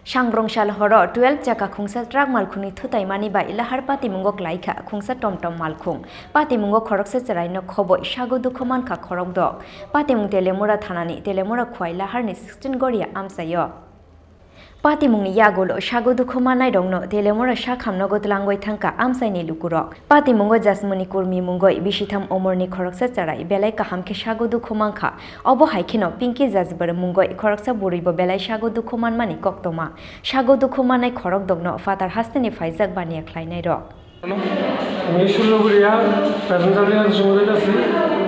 Sangrongshal horo 12 Chaka Khongsa truck Malkhungni Thotaimani by Lahar Patimungo Kwlaikha Khongsa Tomtom Malkhung Patimungo Khoroksa Charaino Khoboi Shago Dukhoman Kha Khorok Dok Patimung Telemura Thanani Telemura Khwai Lahar ni 16 Goria Amsayo Patimungni Yagolo Shago Dukhomanai Dongno Telemura Shakhamno Gotlangoi Thanka Amsaini Lukurok Patimungo Jasmuni Kurmi Mungoi Bishitham Omorni Khoroksa Charai Belai Kahamke Shago Dukhomankha Obo Haikino Pinki Jazbar Mungoi Khoroksa Buribo Belai Shago Dukhoman Mani Koktoma Shago Dukhomanai Khorok Dogno Fatar Hasteni Faizak Bania Klainai Rok আমি ষোলোগুড়িয়া passenger নিয়ে সমুদ্রে যাচ্ছি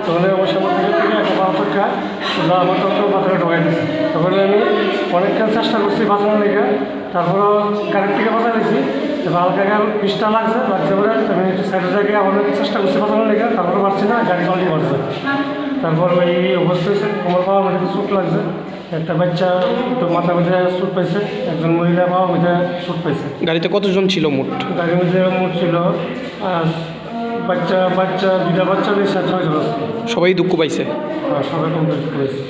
তখন আমার সামনে থেকে একটা অপেক্ষা ওরা আমার তখন পাথরে ঢোকাই দিচ্ছে তখন আমি অনেকক্ষণ চেষ্টা করছি বাঁচানোর লেগে তারপরও গাড়ির থেকে বাঁচা দিয়েছি হালকা পিসটা লাগছে বলে আমি একটু সাইডে থেকে অনেক চেষ্টা করছি বাঁচানোর লেগে তারপরে পারছি না গাড়ি কলটি মারছে তারপর ওই অবস্থায় আমার বাবা মধ্যে চোট লাগছে একটা বাচ্চা তো মাথার মধ্যে চোট পাইছে একজন মহিলা বাবা মধ্যে চোট পাইছে গাড়িতে কতজন ছিল মোট? গাড়ির মধ্যে মোট ছিল দুটা বাচ্চা বেশ 6 জন সবাই দুঃখ পাইছে। সবাই কমপ্লিট করেছে।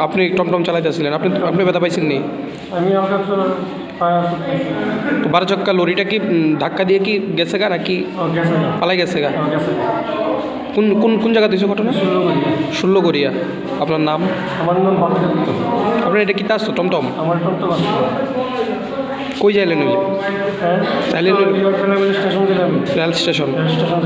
আপনি টমটম চালাইতেছিলেন, আপনি ব্যথা পাইছেন নি? আমি হালকা তো 12 চক্কা লরিটা কি ধাক্কা দিয়ে কি গেছে গা নাকি পালাই গেছে গা? কোন কোন কোন জায়গা দিয়েছে ঘটনা? ষোলোগড়িয়া। আপনার নাম? আমার নাম patimungo। আপনার এটা কিতা আসতো টমটম? আমার টমটম আসতো। কই যাইলেন হইলে? হ্যাঁ, চাইলেন station rail station. Rail station